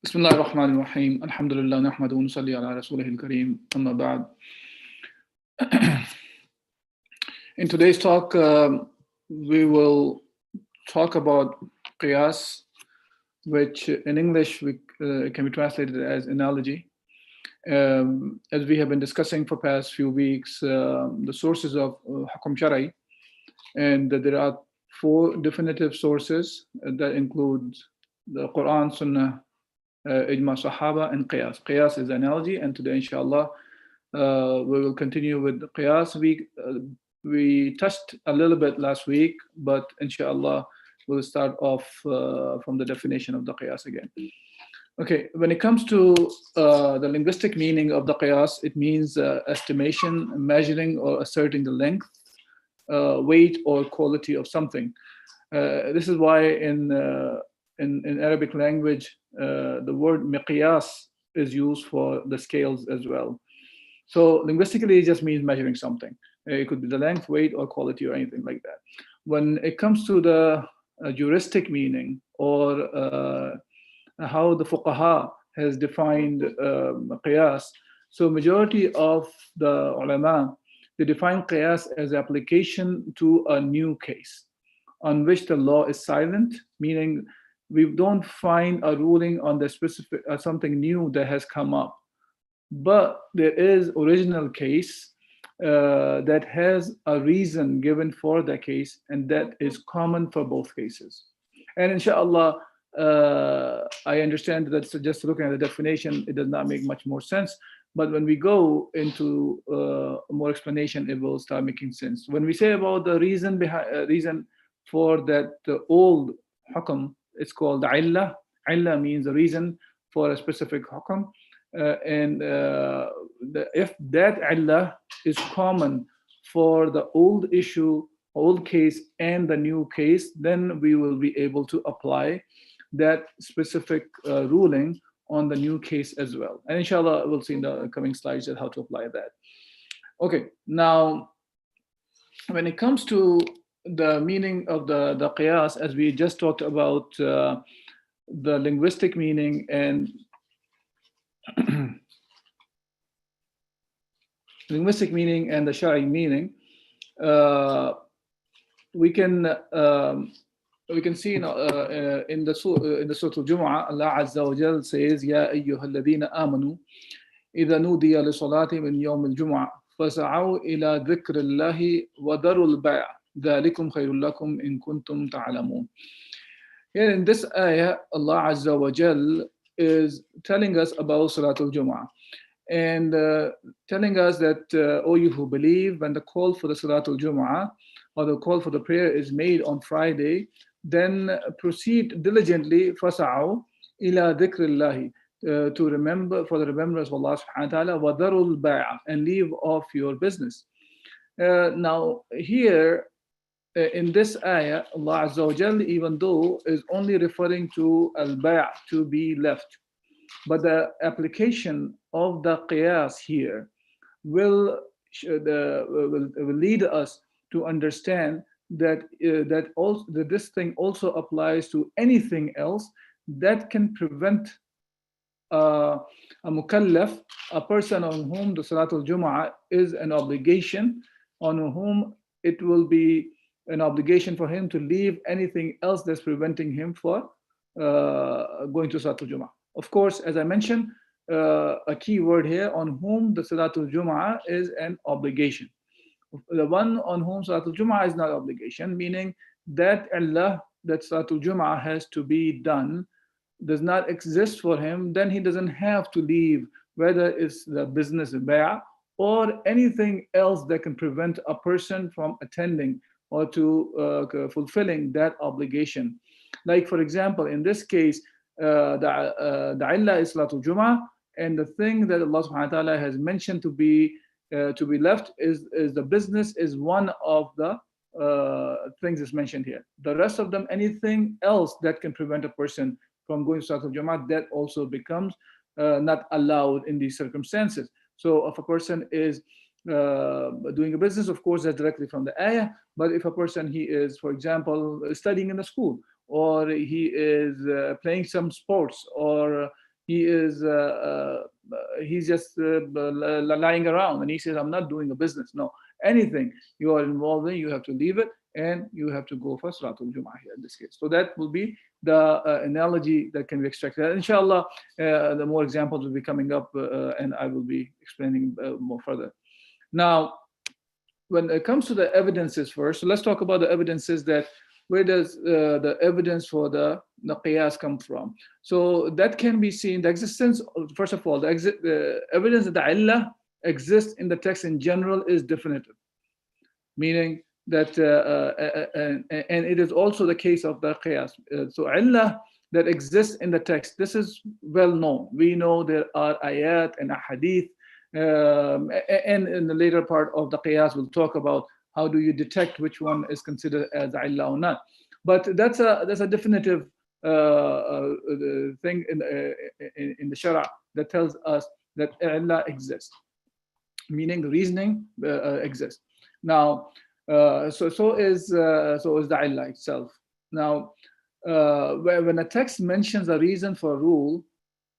بسم الله الرحمن الرحيم الحمد لله نحمده ونصلي على رسوله الكريم أما بعد. In today's talk, we will talk about Qiyas, which in English can be translated as analogy. As we have been discussing for past few weeks, the sources of Hukm Shar'i, and there are four definitive sources that include the Quran, Sunnah, Ijma Sahaba, and Qiyas. Qiyas is analogy, and today, inshallah, we will continue with the Qiyas. We touched a little bit last week, but inshallah, we'll start off from the definition of the Qiyas again. Okay, when it comes to the linguistic meaning of the Qiyas, it means estimation, measuring or asserting the length, weight or quality of something. This is why in Arabic language, the word miqyas is used for the scales as well. So linguistically, it just means measuring something. It could be the length, weight, or quality, or anything like that. When it comes to the juristic meaning, or how the fuqaha has defined qiyas, so majority of the ulama, they define qiyas as application to a new case on which the law is silent, meaning we don't find a ruling on the specific something new that has come up, but there is original case that has a reason given for the case, and that is common for both cases. And inshallah, I understand that just looking at the definition, it does not make much more sense. But when we go into more explanation, it will start making sense. When we say about the reason behind reason for that old hukm, it's called illah. Illah means a reason for a specific hukm. If that illah is common for the old issue, old case, and the new case, then we will be able to apply that specific ruling on the new case as well. And inshallah, we'll see in the coming slides how to apply that. Okay, now, when it comes to the meaning of the qiyas, as we just talked about the linguistic meaning and linguistic meaning and the Shar'i meaning, we can see in the Surah Al-Jumu'ah, Allah Azza wa Jal says, "Ya ayyuhalladhina amanu, idha nudiya li-salati min yawm al-jumu'ah, fas'aw ila dhikrillahi wa darul bay', dhalikum khayrun lakum in kuntum ta'lamun." Here in this ayah, Allah Azza wa Jal is telling us about Salatul Jumu'ah, and telling us that, O you who believe, when the call for the Salatul Jumu'ah, or the call for the prayer, is made on Friday, then proceed diligently, fasa'u ila dhikrillahi, to remember, for the remembrance of Allah subhanahu wa ta'ala, wa darul bay'a, and leave off your business. Now here, in this ayah, Allah Azza wa Jal, even though is only referring to al-bay', to be left, but the application of the qiyas here will lead us to understand that this thing also applies to anything else that can prevent a mukallaf, a person on whom the Salatul Jumu'ah is an obligation, on whom it will be an obligation for him to leave anything else that's preventing him for going to Salatul Jumu'ah. Of course, as I mentioned, a key word here, on whom the Salatul Jumu'ah is an obligation. The one on whom Salatul Jumu'ah is not obligation, meaning that Allah, that Salatul Jumu'ah has to be done, does not exist for him, then he doesn't have to leave, whether it's the business bay'ah or anything else that can prevent a person from attending or to fulfilling that obligation. Like, for example, in this case, the illah is Salatul Jumu'ah, and the thing that Allah subhanahu wa ta'ala has mentioned to be left is the business, is one of the things that's mentioned here. The rest of them, anything else that can prevent a person from going to Salatul Jumu'ah, that also becomes not allowed in these circumstances. So if a person is doing a business, of course, that's directly from the ayah. But if a person, he is, for example, studying in the school, or he is playing some sports, or he is he's just lying around, and he says, I'm not doing a business. No, anything you are involved in, you have to leave it, and you have to go for Salatul Jum'ah here in this case. So that will be the analogy that can be extracted. And inshallah, the more examples will be coming up, and I will be explaining more further. Now, when it comes to the evidences first, so let's talk about the evidences. That where does the evidence for the qiyas come from? So that can be seen, the existence, first of all, the evidence that the illah exists in the text in general is definitive, meaning that, and it is also the case of the qiyas. So illah that exists in the text, this is well known. We know there are ayat and ahadith, and in the later part of the qiyas, we'll talk about how do you detect which one is considered as illah or not. But that's a definitive thing in the Shara that tells us that illah exists, meaning the reasoning exists. Now, so is the illah itself. Now, when a text mentions a reason for a rule,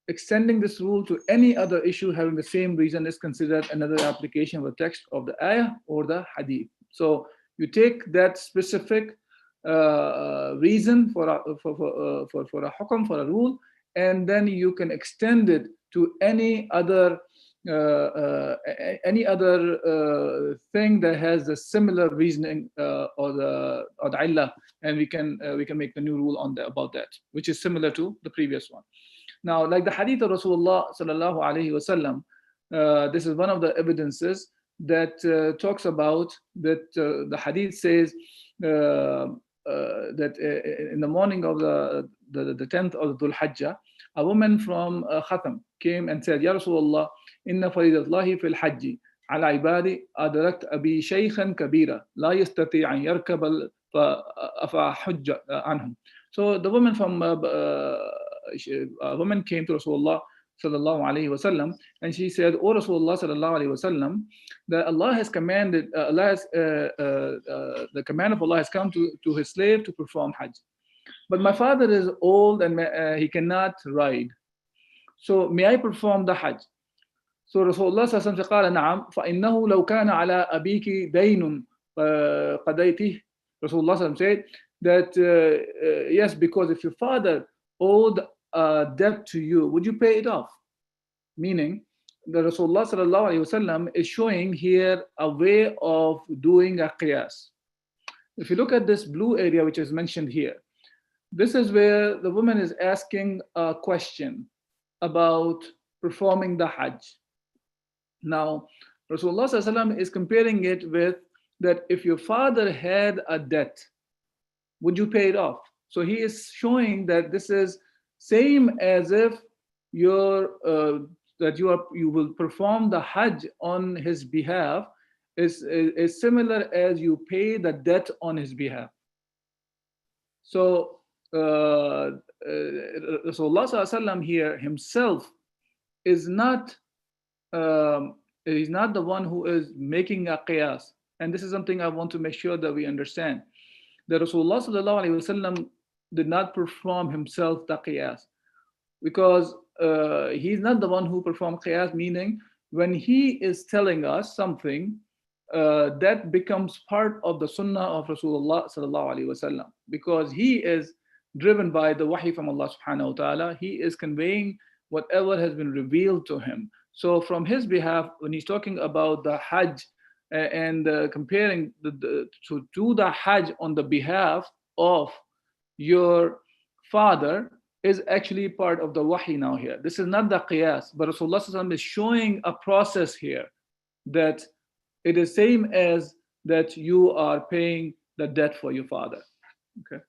extending this rule to any other issue having the same reason is considered another application of the text of the ayah or the hadith. So you take that specific reason for a hukm, for a rule, and then you can extend it to any other thing that has a similar reasoning or the illah, and we can make a new rule on about that, which is similar to the previous one. Now, like the hadith of Rasulullah sallallahu alaihi wasallam, this is one of the evidences that talks about that. The hadith says that in the morning of the 10th of Dhul Hajjah, a woman from Khatam came and said, Ya Rasulullah, inna faridatullahi fil hajji ala ibadi adarakt abi shaykhan kabira la yastati an yarkab fa hujja anhum. So the woman from a woman came to Rasulullah sallallahu alaihi wasallam, and she said, "O Rasulullah sallallahu alaihi wasallam, that Allah has commanded, the command of Allah has come to His slave to perform Hajj. But my father is old and he cannot ride. So may I perform the Hajj?" So Rasulullah sallallahu alaihi wasallam قال نعم فإنه لو كان على أبيك دين قضيته. Rasulullah sallallahu alaihi wasallam said that yes, because if your father owed a debt to you, would you pay it off? Meaning, the Rasulullah sallallahu alaihi wasallam is showing here a way of doing a qiyas. If you look at this blue area which is mentioned here, this is where the woman is asking a question about performing the Hajj. Now, Rasulullah sallallahu alaihi wasallam is comparing it with that if your father had a debt, would you pay it off? So he is showing that this is same as if you will perform the Hajj on his behalf, is similar as you pay the debt on his behalf. So Rasulullah sallallahu alaihi wasallam here himself is not he's not the one who is making a qiyas, and this is something I want to make sure that we understand. That Rasulullah sallallahu alaihi wasallam did not perform himself the qiyas, because he's not the one who performed qiyas, meaning when he is telling us something, that becomes part of the sunnah of Rasulullah sallallahu alaihi wasallam, because he is driven by the wahi from Allah subhanahu wa ta'ala. He is conveying whatever has been revealed to him. So from his behalf, when he's talking about the Hajj and comparing to do the Hajj on the behalf of your father, is actually part of the wahi now here. This is not the qiyas, but Rasulullah sallallahu alaihi wasallam is showing a process here that it is same as that you are paying the debt for your father. Okay.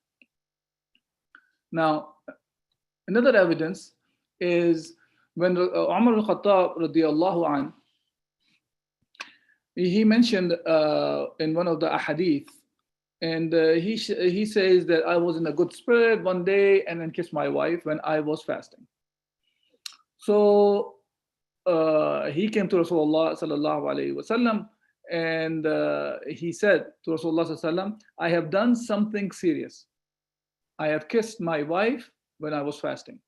Now, another evidence is when Umar al-Khattab radiyallahu anh, he mentioned in one of the ahadith, and he says that I was in a good spirit one day and then kissed my wife when I was fasting. So he came to Rasulullah sallallahu alaihi wasallam, and he said to Rasulullah sallallahu alaihi wasallam, I have done something serious. I have kissed my wife when I was fasting.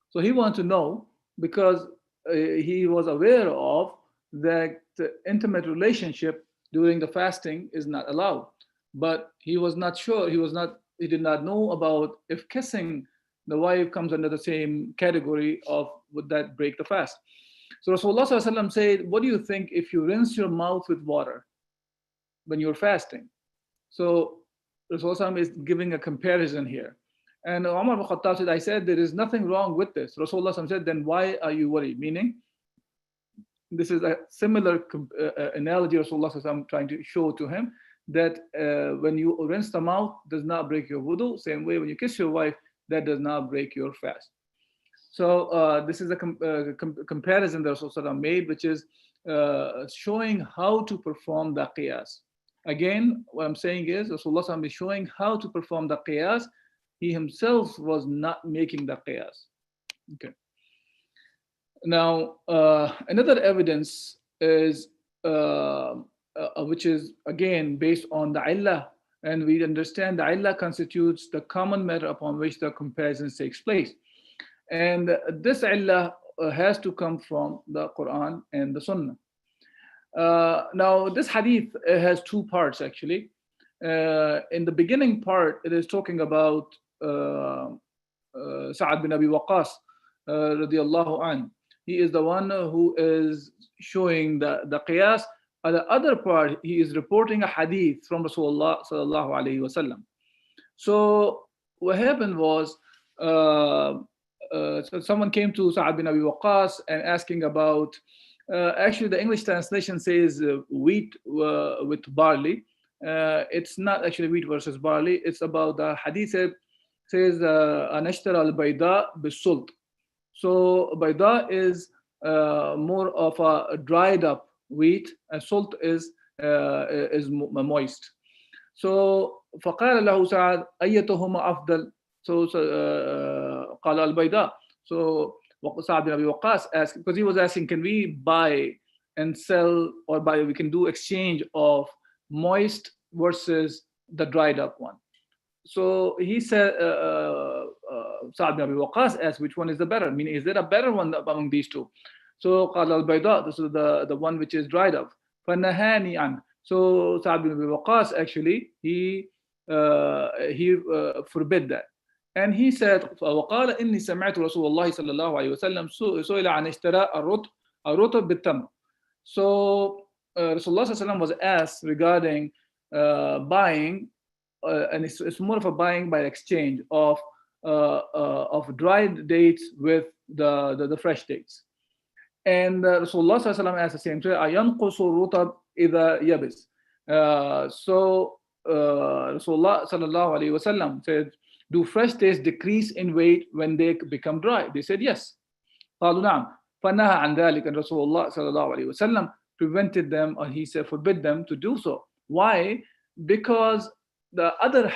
So he wanted to know because he was aware of that the intimate relationship during the fasting is not allowed. But he was not sure, he did not know about if kissing the wife comes under the same category of would that break the fast. So Rasulullah SAW said, what do you think if you rinse your mouth with water when you're fasting? So Rasulullah is giving a comparison here. And Umar ibn Khattab said, I said, there is nothing wrong with this. Rasulullah said, then why are you worried? Meaning, this is a similar analogy Rasulullah I'm trying to show to him that when you rinse the mouth does not break your wudu. Same way when you kiss your wife, that does not break your fast. So this is a comparison that Rasulullah made, which is showing how to perform the qiyas. Again, what I'm saying is Rasulullah is showing how to perform the qiyas. He himself was not making the qiyas. Okay. Now, another evidence is, which is again based on the illah, and we understand the illah constitutes the common matter upon which the comparison takes place. And this illah has to come from the Quran and the Sunnah. Now, this hadith has two parts actually. In the beginning part, it is talking about Sa'ad bin Abi Waqqas radiallahu anh. He is the one who is showing the qiyas. At the other part, he is reporting a hadith from Rasulullah sallallahu alayhi wasallam. So what happened was, so someone came to Sa'ad bin Abi Waqqas and asking about, actually the English translation says wheat with barley. It's not actually wheat versus barley. It's about the hadith says anashtara al-bayda bis-sult. So bayda is more of a dried up wheat, and salt is moist. So فقال له سعد أيتهما أفضل. So قال البيضاء. So Sa'ad bin Abi Waqqas asked, because he was asking, can we buy and sell, or we can do exchange of moist versus the dried up one? So he said, Sa'ad bin Abi Waqqas asked, which one is the better? Meaning, is there a better one among these two? So قال البيضاء, this is the one which is dried up. فنهاني عنه. So Sa'ad bin Abi Waqqas actually he forbid that. And he said, وقال إني سمعت رسول الله صلى الله عليه وسلم سئل عن اشتراء الرطب بالتمر. So Rasulullah صلى الله عليه وسلم was asked regarding buying, and it's more of a buying by exchange of dried dates with the fresh dates. And Rasulullah صلى الله عليه وسلم asked the same thing, أينقص الرطب إذا يبس. So Rasulullah صلى الله عليه وسلم said, do fresh dates decrease in weight when they become dry? They said yes. قالوا نعم. فنهى عن ذلك, and Rasulullah صلى الله عليه وسلم prevented them, or he said forbid them to do so. Why? Because the other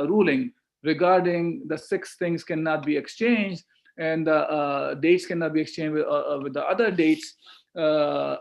ruling regarding the 6 things cannot be exchanged, and dates cannot be exchanged with the other dates, or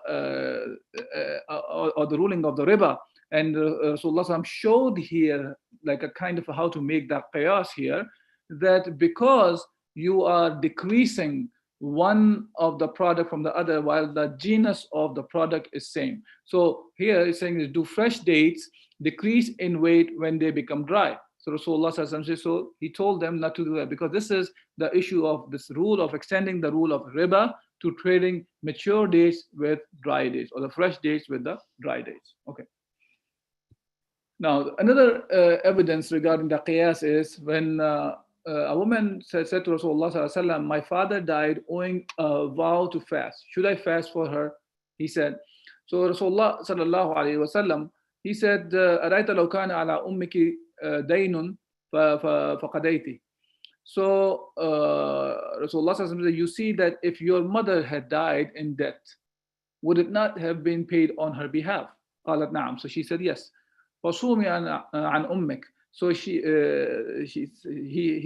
the ruling of the riba. And Rasulullah showed here like a kind of how to make that qiyas here, that because you are decreasing one of the product from the other while the genus of the product is same. So here it's saying is do fresh dates decrease in weight when they become dry. So Rasulullah says, so he told them not to do that, because this is the issue of this rule of extending the rule of riba to trading mature dates with dry dates, or the fresh dates with the dry dates. Okay. Now, another evidence regarding the qiyas is when a woman said to Rasulullah sallallahu alaihi wasallam, my father died owing a vow to fast. Should I fast for her? He said. So Rasulullah sallallahu alaihi wasallam, he said, أرأيت لو كان على أمك دين فقضيتِ. So Rasulullah sallallahu alaihi wasallam said, you see that if your mother had died in debt, would it not have been paid on her behalf? قالت نعم. So she said yes. فصومي عن أمك. So he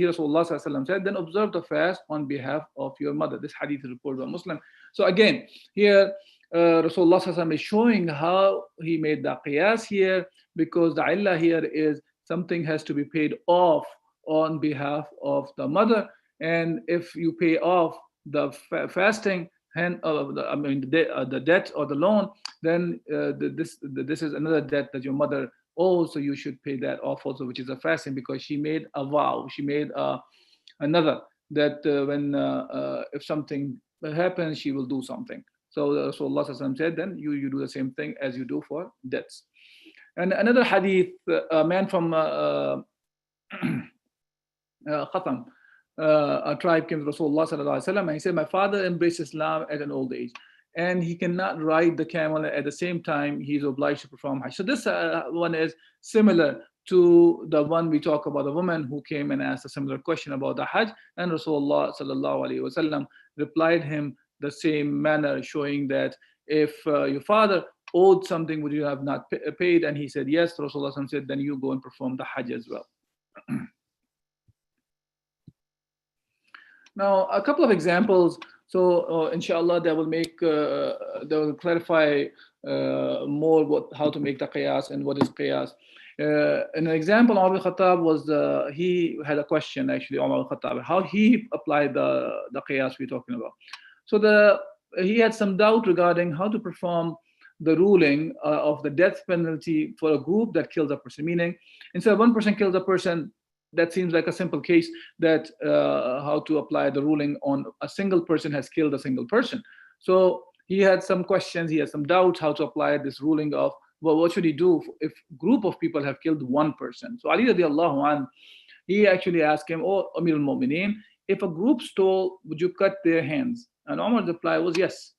Rasulullah said, then observe the fast on behalf of your mother. This hadith is reported by Muslim. So again, here Rasulullah is showing how he made the qiyas here, because the illah here is something has to be paid off on behalf of the mother. And if you pay off the fasting hand of the debt or the loan, then this is another debt that your mother owes, so you should pay that off also, which is a fasting, because she made a vow, she made another, that when if something happens, she will do something. So Allah said, then you do the same thing as you do for debts. And another hadith, a man from Khatam, a tribe, came to Rasulullah sallallahu alaihi wasallam, and he said, my father embraced Islam at an old age, and he cannot ride the camel. At the same time, he's obliged to perform Hajj. So this one is similar to the one we talk about, the woman who came and asked a similar question about the Hajj, and Rasulullah sallallahu alaihi wasallam replied him the same manner, showing that if your father owed something, would you have not paid? And he said yes. Rasulullah said, then you go and perform the Hajj as well. Now, a couple of examples. So, inshallah, that will clarify more how to make the qiyas and what is qiyas. An example, Umar bin Khattab he had a question, actually, Umar bin Khattab, how he applied the qiyas we're talking about. So he had some doubt regarding how to perform the ruling of the death penalty for a group that kills a person. Meaning, instead of one person kills a person, that seems like a simple case, that how to apply the ruling on a single person has killed a single person. So he had some questions, he had some doubts how to apply this ruling of, well, what should he do if group of people have killed one person? So Ali radiallahu anh, he actually asked him, oh, Amir al-Mu'mineen, if a group stole, would you cut their hands? And Umar's reply was yes.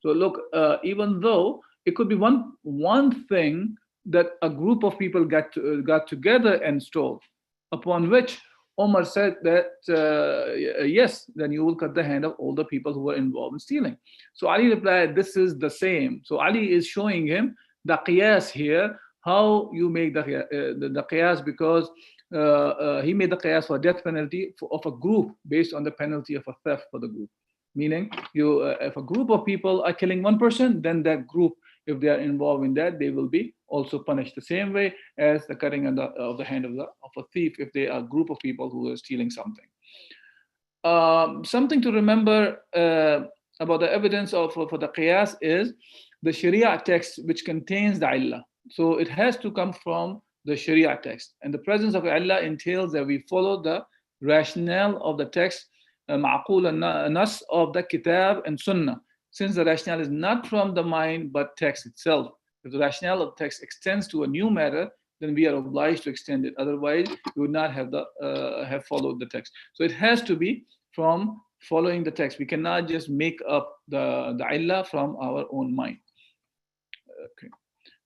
So look, even though it could be one thing that a group of people got together and stole, upon which Omar said that yes, then you will cut the hand of all the people who were involved in stealing. So Ali replied, this is the same. So Ali is showing him the qiyas here, how you make the qiyas, because he made the qiyas for death penalty of a group based on the penalty of a theft for the group. Meaning, if a group of people are killing one person, then that group, if they are involved in that, they will be also punished the same way as the cutting of the hand of a thief, if they are a group of people who are stealing something. Something to remember about the evidence for the qiyas is the Sharia text, which contains the illah. So it has to come from the Sharia text. And the presence of illah entails that we follow the rationale of the text, ma'qul nas of the kitab and sunnah, since the rationale is not from the mind but text itself. If the rationale of text extends to a new matter, then we are obliged to extend it. Otherwise, we would not have followed the text. So it has to be from following the text. We cannot just make up the illah from our own mind. Okay.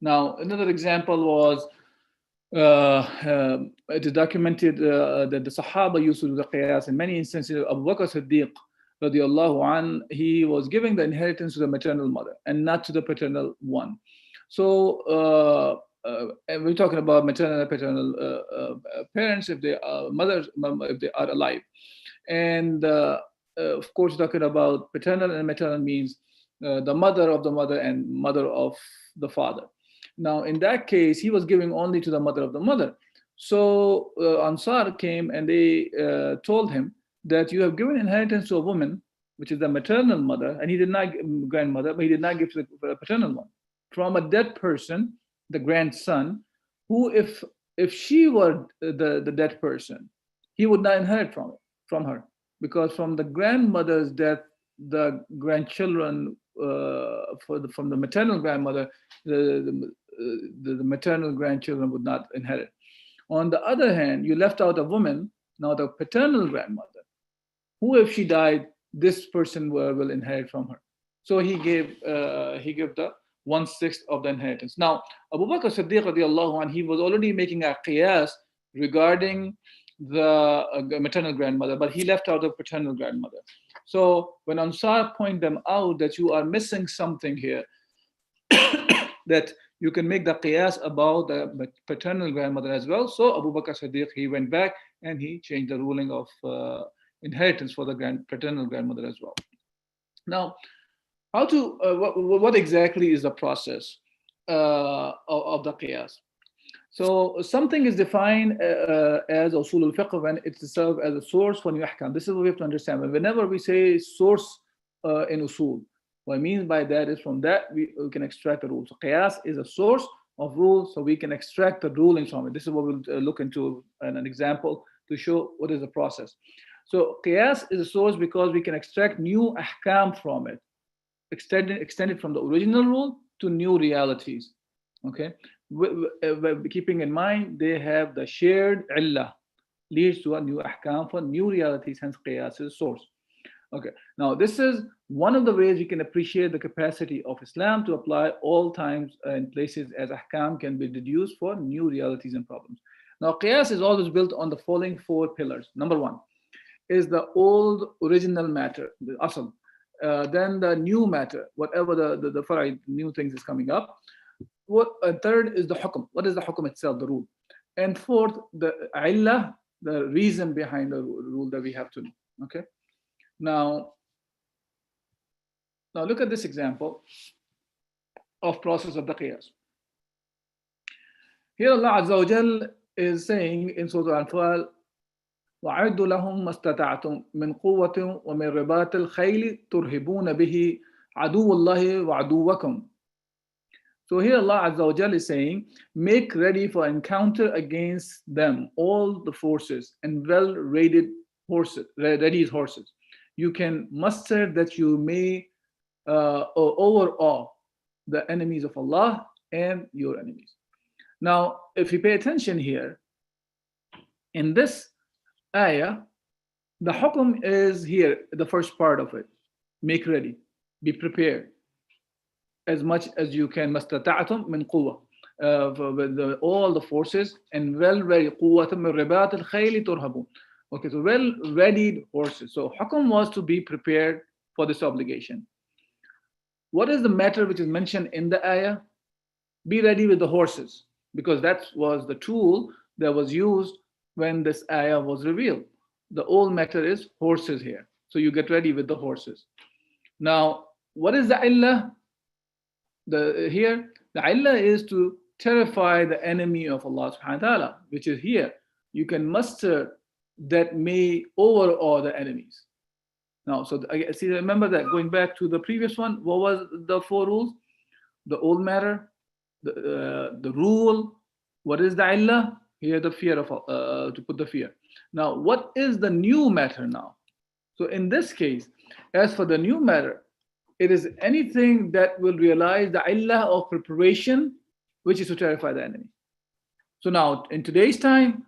Now, another example was, it is documented that the Sahaba used to do the qiyas in many instances. Abu Bakr Siddiq radiallahu an, he was giving the inheritance to the maternal mother and not to the paternal one. So and we're talking about maternal and paternal parents, if they are mothers, if they are alive. And of course, talking about paternal and maternal means the mother of the mother and mother of the father. Now, in that case, he was giving only to the mother of the mother. So Ansar came and they told him that you have given inheritance to a woman, which is the maternal mother, and he did not grandmother, but he did not give to the paternal one, from a dead person, the grandson, who if she were the dead person, he would not inherit from her, because from the grandmother's death, the grandchildren from the maternal grandmother, the maternal grandchildren would not inherit. On the other hand, you left out a woman, now the paternal grandmother, who if she died, this person will inherit from her. So he gave the 1/6 of the inheritance. Now, Abu Bakr Siddiq radiallahu anh, he was already making a qiyas regarding the maternal grandmother, but he left out the paternal grandmother. So when Ansar point them out that you are missing something here, that you can make the qiyas about the paternal grandmother as well. So Abu Bakr Siddiq, he went back and he changed the ruling of inheritance for the paternal grandmother as well. Now, how to what exactly is the process of the qiyas? So something is defined as usul al-fiqh when it serves as a source for new ahkam. This is what we have to understand. Whenever we say source in usul, what I mean by that is from that we can extract the rule. So qiyas is a source of rules, so we can extract the rulings from it. This is what we'll look into an example to show what is the process. So qiyas is a source because we can extract new ahkam from it, extended from the original rule to new realities. Okay, keeping in mind they have the shared illah, leads to a new ahkam for new realities, hence qiyas is source. Okay, now this is one of the ways we can appreciate the capacity of Islam to apply all times and places, as ahkam can be deduced for new realities and problems. Now qiyas is always built on the following four pillars. Number one is the old original matter, the asl. Then the new matter, whatever the far'i, new things is coming up. Third is the hukm. What is the hukm itself, the rule? And fourth, the illah, the reason behind the rule that we have to know. Okay. Now look at this example of process of the qiyas. Here Allah Azza wa Jal is saying in Surah Al-Anfal, وَعَدُّ لَهُمْ مَا اسْتَطَعْتُم مِّن قُوَّةٍ وَمِن رِّبَاطِ الْخَيْلِ تُرْهِبُونَ بِهِ عَدُوَّ اللَّهِ وَعَدُوَّكُمْ. So here Allah Azza wa Jal is saying, make ready for encounter against them all the forces and well-rated horses, ready horses. You can muster that you may overawe the enemies of Allah and your enemies. Now, if you pay attention here, in this ayah, the hukm is here, the first part of it. Make ready, be prepared as much as you can. مَسْتَطَعْتُم مِّن قُوَّةٍ, with all the forces, and well-ready. قُوَّةٍ مِّن رِّبَاطِ الْخَيْلِ تُرْهَبُونَ. Okay, so well-readied horses. So hukm was to be prepared for this obligation. What is the matter which is mentioned in the ayah? Be ready with the horses, because that was the tool that was used when this ayah was revealed. The old matter is horses here. So you get ready with the horses. Now, what is the illah? Here, the illah is to terrify the enemy of Allah subhanahu wa ta'ala, which is here. You can muster that may overawe the enemies. Now, so see, remember that going back to the previous one, what was the four rules? The old matter, the rule, what is the illah? Here, the fear of, to put the fear. Now, what is the new matter now? So in this case, as for the new matter, it is anything that will realize the illah of preparation, which is to terrify the enemy. So now, in today's time,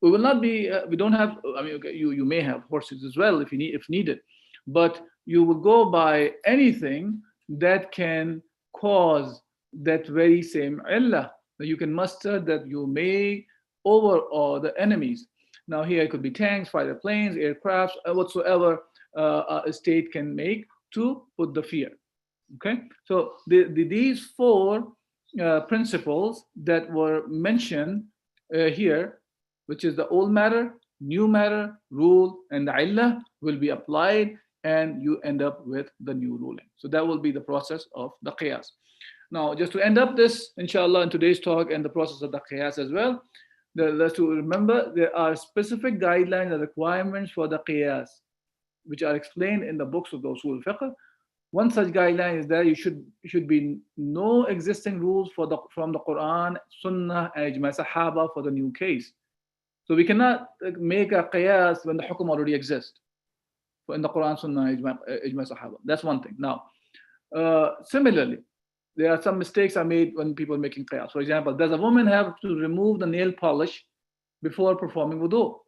we will not be, we don't have, I mean, okay, you may have horses as well if needed, but you will go by anything that can cause that very same illah, that you can muster that you may overawe the enemies. Now here it could be tanks, fighter planes, aircrafts, whatsoever a state can make to put the fear. Okay, so these four principles that were mentioned here, which is the old matter, new matter, rule, and the illah, will be applied, and you end up with the new ruling. So that will be the process of the qiyas. Now, just to end up this, inshallah, in today's talk and the process of the qiyas as well, let's to remember there are specific guidelines and requirements for the qiyas, which are explained in the books of the Usul Fiqh. One such guideline is that you should be no existing rules from the Quran, Sunnah, and Ijma Sahaba for the new case. So we cannot make a qiyas when the hukm already exists in the Quran, Sunnah, Ijma Sahaba. That's one thing. Now, similarly, there are some mistakes are made when people are making qiyas. For example, does a woman have to remove the nail polish before performing wudu?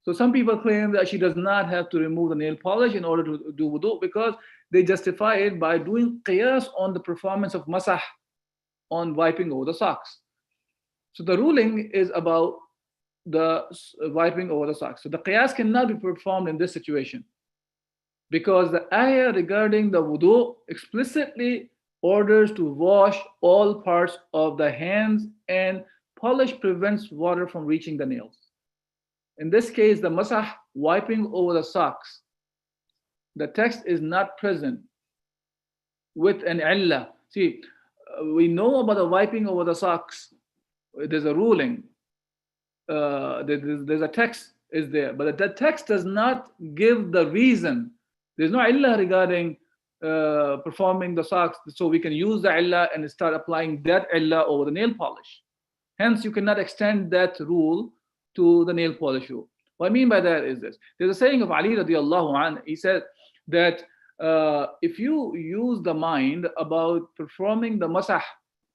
So some people claim that she does not have to remove the nail polish in order to do wudu, because they justify it by doing qiyas on the performance of masah, on wiping over the socks. So the ruling is about the wiping over the socks. So the qiyas cannot be performed in this situation, because the ayah regarding the wudu explicitly orders to wash all parts of the hands, and polish prevents water from reaching the nails. In this case, the masah, wiping over the socks, the text is not present with an illah. See, we know about the wiping over the socks there's a ruling, there's a text is there, but that text does not give the reason. There's no illah regarding performing the socks, so we can use the illah and start applying that illah over the nail polish. Hence, you cannot extend that rule to the nail polish rule. What I mean by that is this. There's a saying of Ali radiallahu anhu. He said that if you use the mind about performing the masah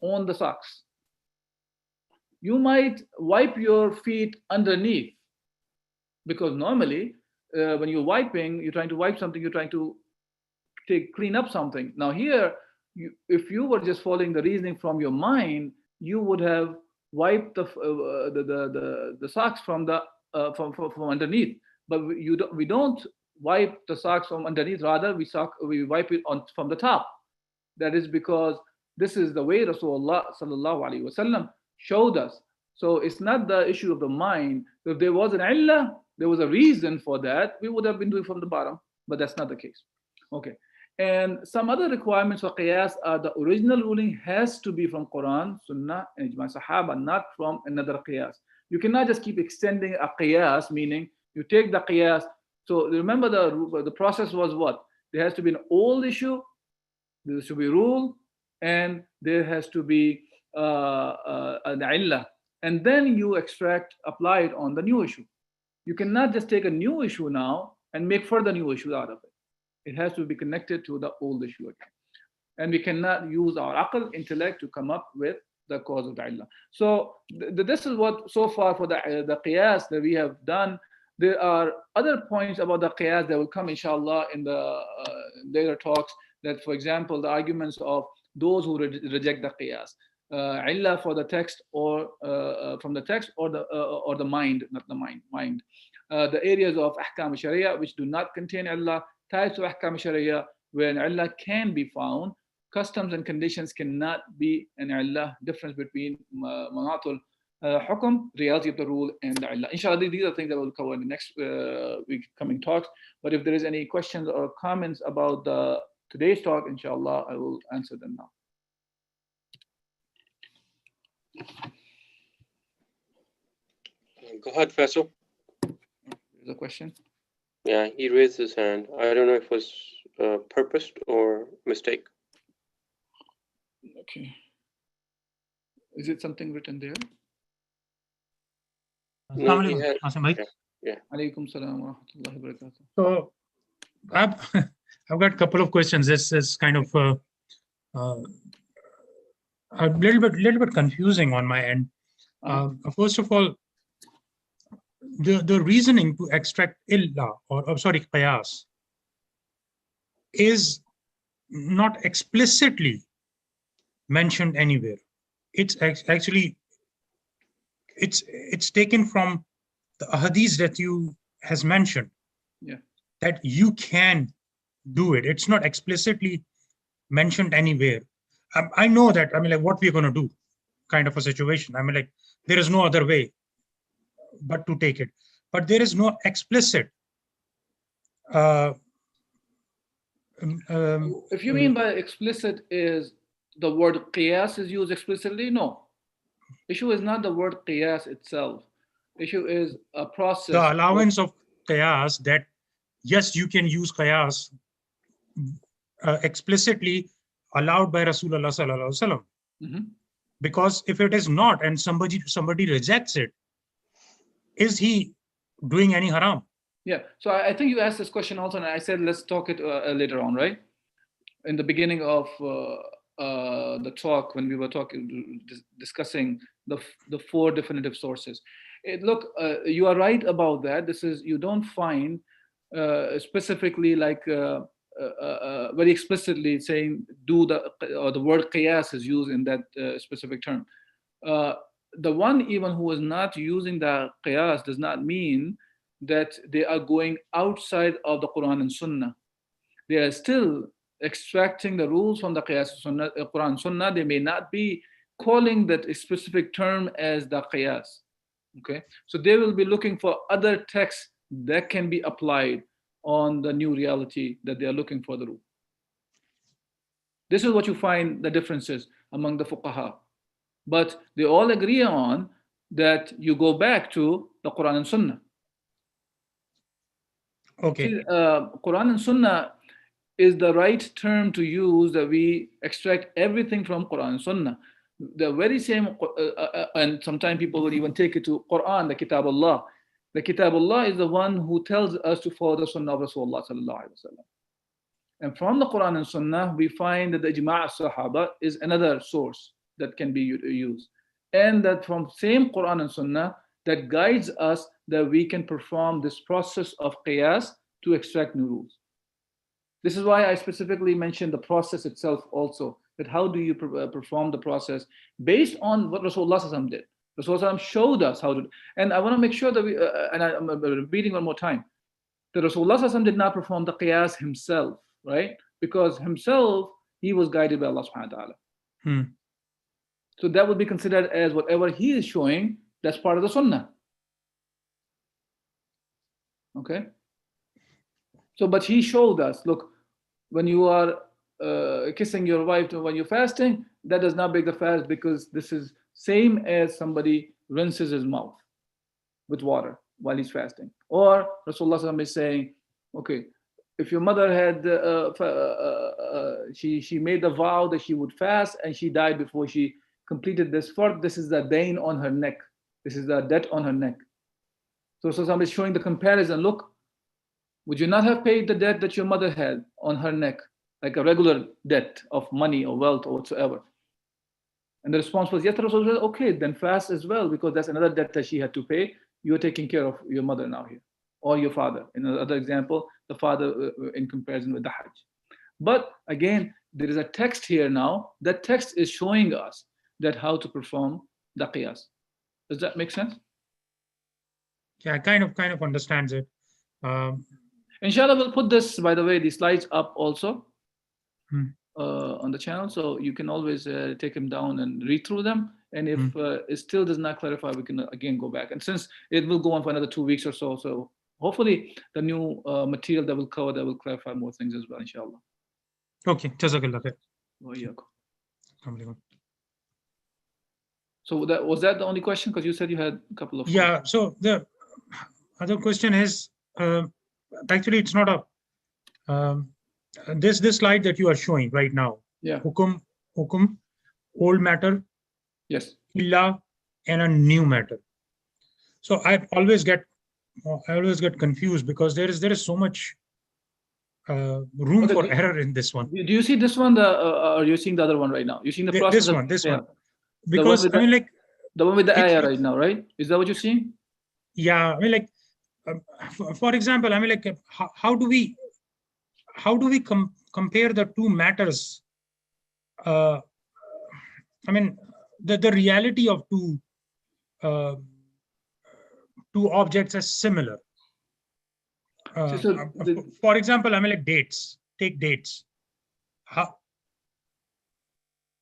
on the socks, you might wipe your feet underneath, because normally when you're wiping, you're trying to wipe something, you're trying to clean up something. Now here, if you were just following the reasoning from your mind, you would have wiped the socks from underneath. But we don't wipe the socks from underneath. Rather, we wipe it from the top. That is because this is the way Rasulullah sallallahu alaihi wasallam showed us. So it's not the issue of the mind. If there was an illah, there was a reason for that, we would have been doing from the bottom, but that's not the case. Okay. And some other requirements for qiyas are the original ruling has to be from Quran, Sunnah, and Ijma Sahaba, not from another qiyas. You cannot just keep extending a qiyas, meaning you take the qiyas. So remember the process was what? There has to be an old issue, there should be rule, and there has to be an illah. And then you apply it on the new issue. You cannot just take a new issue now and make further new issues out of it. It has to be connected to the old issue again. And we cannot use our aql, intellect, to come up with the cause of the illah. So this is what so far for the qiyas that we have done. There are other points about the qiyas that will come inshallah in the later talks, that for example, the arguments of those who reject the qiyas. Illah for the text, or from the text, or the mind, not the mind. The areas of ahkam sharia which do not contain illah, types of ahkam sharia where an illah can be found, customs and conditions cannot be an illah, difference between manatul hukm, reality of the rule, and the illah. Inshallah, these are things that we'll cover in the next week coming talks. But if there is any questions or comments about today's talk, inshallah, I will answer them now. Go ahead, Faisal. There's a question. Yeah, he raised his hand. I don't know if it was purposed or mistake. Okay. Is it something written there? No, he had, yeah. Alaikum salam wa rahmatullahi wa barakatuh. So I've got a couple of questions. This is kind of a little bit confusing on my end. First of all, the reasoning to extract illah, or qiyas, is not explicitly mentioned anywhere. It's actually it's taken from the hadith that you has mentioned. Yeah. That you can do it. It's not explicitly mentioned anywhere. I know that, I mean, like, what we're going to do, kind of a situation. I mean, like, there is no other way but to take it. But there is no explicit. If you mean by explicit is the word qiyas is used explicitly, no. Issue is not the word qiyas itself. Issue is a process. The allowance of qiyas, that yes, you can use qiyas explicitly allowed by Rasulullah sallallahu alaihi wasallam. Mm-hmm. Because if it is not, and somebody rejects it, is he doing any haram? Yeah. So I think you asked this question also, and I said let's talk it later on, right? In the beginning of the talk, when we were discussing the four definitive sources. Look, you are right about that. This is, you don't find specifically like very explicitly saying the word qiyas is used in that specific term. The one even who is not using the qiyas does not mean that they are going outside of the Quran and Sunnah. They are still extracting the rules from the qiyas, Sunnah, Quran, Sunnah. They may not be calling that specific term as the qiyas. Okay, so they will be looking for other texts that can be applied on the new reality that they are looking for the rule. This is what you find the differences among the fuqaha. But they all agree on that you go back to the Quran and Sunnah. Okay. See, Quran and Sunnah is the right term to use, that we extract everything from Quran and Sunnah. The very same, and sometimes people will even take it to Quran, the Kitab Allah. The Kitab Allah is the one who tells us to follow the Sunnah of Rasulullah sallallahu alaihi wasallam. And from the Quran and Sunnah, we find that the Ijma' al-Sahaba is another source that can be used. And that from same Quran and Sunnah, that guides us that we can perform this process of Qiyas to extract new rules. This is why I specifically mentioned the process itself also, that how do you perform the process based on what Rasulullah sallallahu alaihi wasallam did. Rasulullah showed us how to, and I want to make sure that we, and I'm repeating one more time, that Rasulullah sallallahu alaihi wasallam did not perform the Qiyas himself, right? Because himself, he was guided by Allah subhanahu wa ta'ala. So that would be considered as whatever he is showing, that's part of the Sunnah. Okay? So, but he showed us, look, when you are kissing your wife when you're fasting, that does not break the fast, because this is same as somebody rinses his mouth with water while he's fasting. Or Rasulullah is saying, okay, if your mother had, she made the vow that she would fast and she died before she completed this fard, this is the dain on her neck. This is the debt on her neck. So somebody is showing the comparison. Look, would you not have paid the debt that your mother had on her neck, like a regular debt of money or wealth or whatsoever? And the response was, yes, Rasulullah. Okay, then fast as well, because that's another debt that she had to pay. You're taking care of your mother now here, or your father. In another example, the father in comparison with the Hajj. But again, there is a text here now. That text is showing us that how to perform the Qiyas. Does that make sense? Yeah, kind of understands it. Inshallah, we'll put this, by the way, the slides up also on the channel, so you can always take them down and read through them. And if it still does not clarify, we can again go back. And since it will go on for another 2 weeks or so, so hopefully the new material that will cover that will clarify more things as well, inshallah. Okay, Jazakallah khair. So was that the only question? Because you said you had a couple of questions. So the other question is, actually it's not a this slide that you are showing right now. Yeah. Hukm, old matter, yes, illa, and a new matter. So I always get confused, because there is so much room for error in this one. Do you see this one, or are you seeing the other one right now? You're seeing the process. This one. Because I mean, like the one with the ayah right now, right? Is that what you're seeing? Yeah, I mean, like for example, I mean, like how do we compare the two matters? I mean, the reality of two objects is similar. For example, I mean, like dates. Take dates.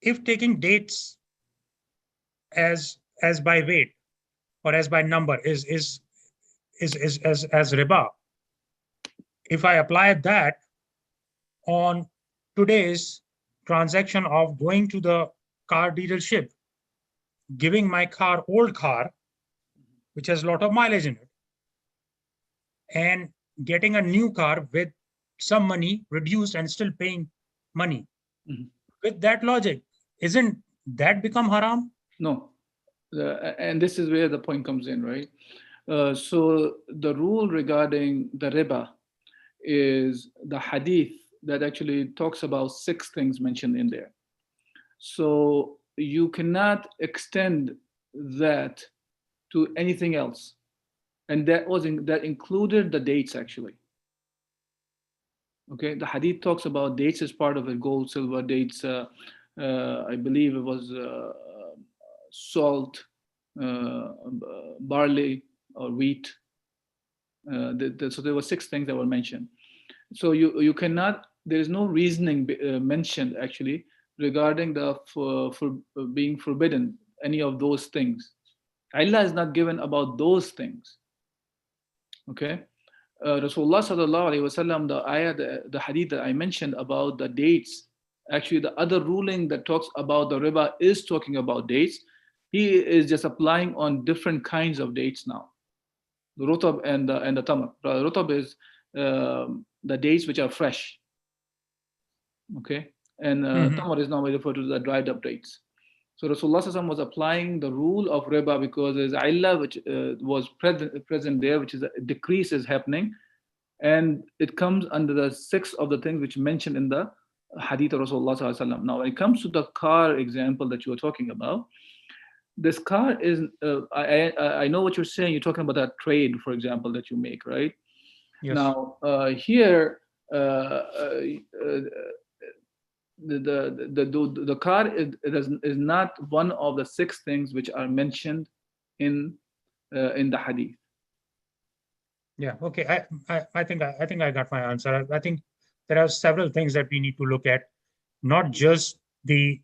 If taking dates as by weight or as by number is as riba, if I apply that on today's transaction of going to the car dealership, giving my car, old car, which has a lot of mileage in it, and getting a new car with some money reduced and still paying money. With that logic, isn't that become haram? No. And this is where the point comes in, right? So the rule regarding the riba is the hadith that actually talks about 6 things mentioned in there. So you cannot extend that to anything else. And that included the dates, actually. Okay, the hadith talks about dates as part of it, gold, silver, dates, I believe it was salt, barley or wheat. So there were 6 things that were mentioned. So you cannot, there is no reasoning mentioned actually regarding for being forbidden any of those things. Allah is not given about those things. Okay. Rasulullah sallallahu alaihi wasallam, the ayah, the hadith that I mentioned about the dates, actually the other ruling that talks about the riba is talking about dates, He is just applying on different kinds of dates now. The rutab and the tamar. Rutab is the dates which are fresh. Okay, and tamar is now referred to the dried up dates. So Rasulullah SAW was applying the rule of riba because there's illah which was present there, which is a decrease is happening, and it comes under the sixth of the things which mentioned in the hadith of Rasulullah SAW. Now, when it comes to the car example that you were talking about, this car is, I know what you're saying. You're talking about that trade, for example, that you make, right? Yes. Now, here, the car is not one of the six things which are mentioned in the hadith. Yeah. Okay. I think I got my answer. I think there are several things that we need to look at, not just the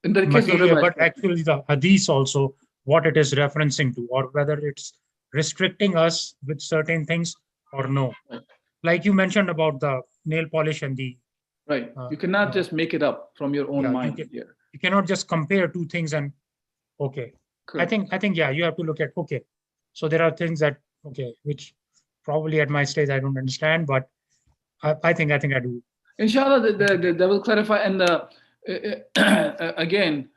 In the case of material, riba, but actually the hadith also, what it is referencing to, or whether it's restricting us with certain things or no. Right. Like you mentioned about the nail polish and the right, you cannot just make it up from your own mind here. You cannot just compare two things and okay. Correct. I think yeah, you have to look at okay. So there are things that which probably at my stage I don't understand, but I think I do. Inshallah, they will clarify. And again,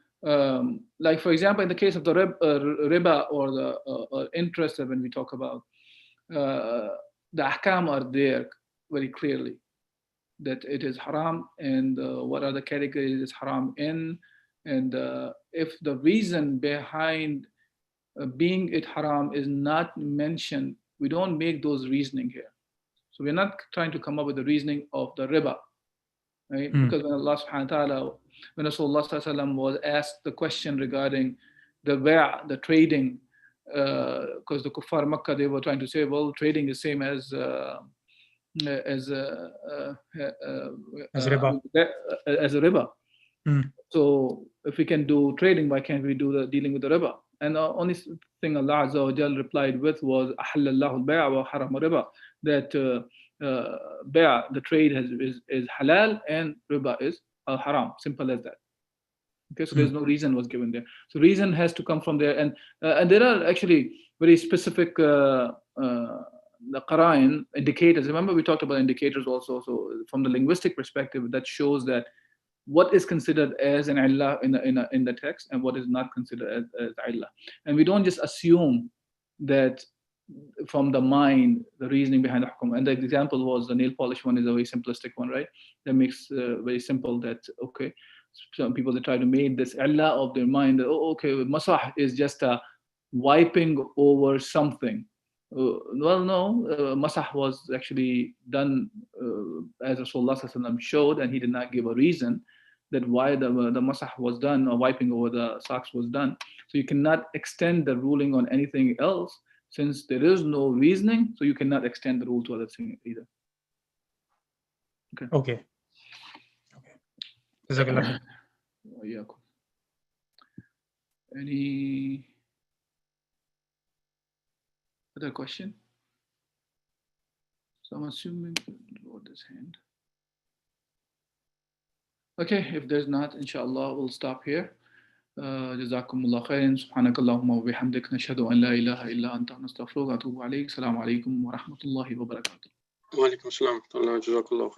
like for example, in the case of the riba or the interest, when we talk about the ahkam are there very clearly, that it is haram and what are the categories it's haram in, and if the reason behind being it haram is not mentioned, we don't make those reasoning here. So we're not trying to come up with the reasoning of the riba, right? Because when Allah subhanahu wa ta'ala, when Rasulullah sallallahu alaihi wasallam was asked the question regarding the bay', the trading, because the kuffar Makkah, they were trying to say, well, trading is same as riba. As a riba. So if we can do trading, why can't we do the dealing with the riba? And the only thing Allah Azza wa Jal replied with was "Ahallallahu al-bay' wa haram riba," that bay', the trade is halal and riba is haram. Simple as that. Okay, so there's no reason was given there. So reason has to come from there, and there are actually very specific the qara'in indicators. Remember we talked about indicators also. So from the linguistic perspective, that shows that what is considered as an illah in the text and what is not considered as illah. And we don't just assume that from the mind, the reasoning behind the hukm. And the example was the nail polish one is a very simplistic one, right? That makes very simple that, okay, some people they try to make this illah of their mind, that, oh, okay, masah is just a wiping over something. Well, no, masah was actually done as Rasulullah showed, and he did not give a reason that why the masah was done or wiping over the socks was done. So you cannot extend the ruling on anything else since there is no reasoning. So you cannot extend the rule to other things either. Okay. Yeah. Any other question? So I'm assuming lower this hand. Okay, if there's not, inshallah, we'll stop here. Jazakumullah khairan. Subhanakallahumma wa bihamdik. Nashhadu an la ilaha illa anta nastaghfiruka wa atubu ilayk. Assalamu alaikum wa rahmatullahi wa barakatuh. Wa alaikum assalam. Jazakallah khair.